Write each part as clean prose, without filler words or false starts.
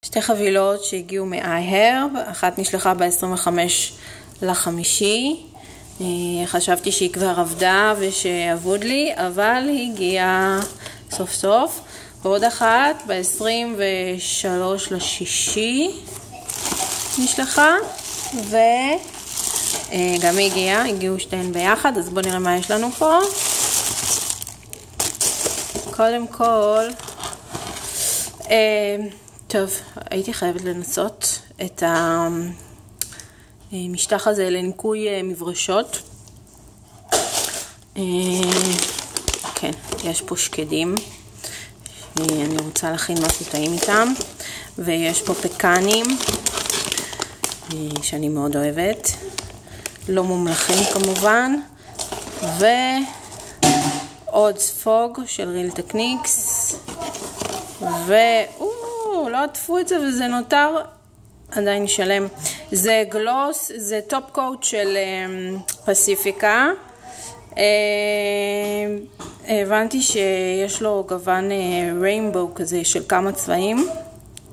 שתי חבילות שהגיעו מ-iHerb, אחת נשלחה ב-25/5. חשבתי שהיא כבר עבדה ושעבוד לי, אבל היא הגיעה סוף סוף. ועוד אחת ב-23/6 נשלחה, וגם היא הגיעה, הגיעו שתיהן ביחד. אז בואו נראה מה יש לנו פה. קודם כל, טוב, הייתי חייבת לנסות את המשטח הזה לניקוי מברשות. כן, יש פה שקדים. אני רוצה להכין משהו טעים איתם. ויש פה פקנים, שאני מאוד אוהבת. לא מומלחים כמובן. ועוד ספוג של ריל טקניקס. לא עטפו את זה וזה נותר עדיין שלם. זה גלוס, זה טופ קוט של פסיפיקה. הבנתי שיש לו גוון ריינבו כזה של כמה צבעים.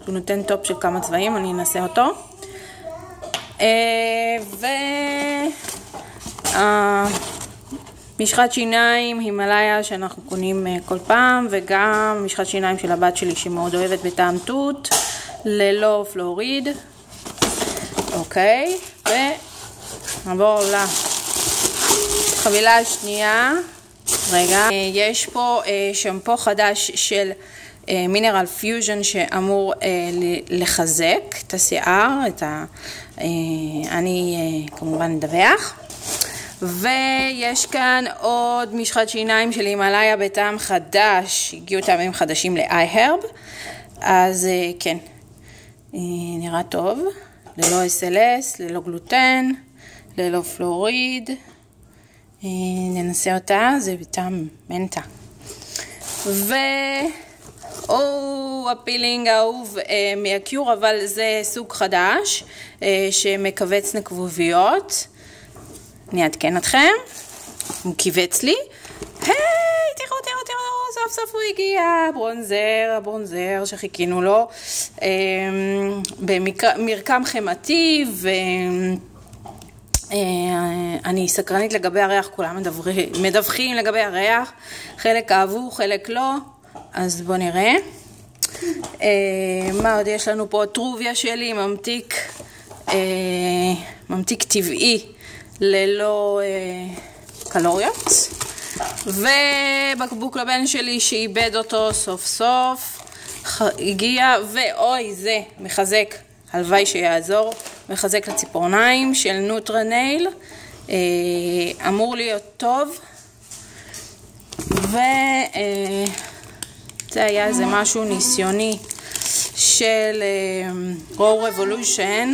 הוא נותן טופ של כמה צבעים, אני אנסה אותו. משחת שיניים הימלאיה שאנחנו קונים כל פעם, וגם משחת שיניים של הבת שלי שמאוד אוהבת בטעם תות, ללא פלוריד. אוקיי, ונעבור לחבילה השנייה. רגע, יש פה שמפו חדש של מינרל פיוז'ן שאמור לחזק את השיער, אני כמובן אדווח. ויש כאן עוד משחת שיניים של הימלאיה בטעם חדש, הגיעו טעמים חדשים ל-iHerb, אז כן, נראה טוב, ללא SLS, ללא גלוטן, ללא פלוריד. ננסה אותה, זה בטעם מנטה. הפילינג האהוב מהקיור, אבל זה סוג חדש שמקבץ נקבוביות. אני אעדכן אתכם, הוא קיבץ לי. היי, תראו, סוף סוף הוא הגיע, הברונזר שחיכינו לו, במרקם חמתי, ואני סקרנית לגבי הריח, כולם מדווחים לגבי הריח, חלק אהבו, חלק לא, אז בואו נראה. מה עוד יש לנו פה? טרוביה שלי, ממתיק טבעי, ללא קלוריות, ובקבוק לבן שלי שאיבד אותו סוף סוף הגיע, ואוי, זה מחזק, הלוואי שיעזור, מחזק לציפורניים של נוטרנייל, אמור להיות טוב. וזה היה איזה משהו ניסיוני של רו רבולושן,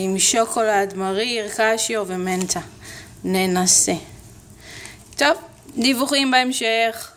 עם שוקולד, מריר, קשיו ומנטה. ננסה. טוב, דיווחים בהמשך.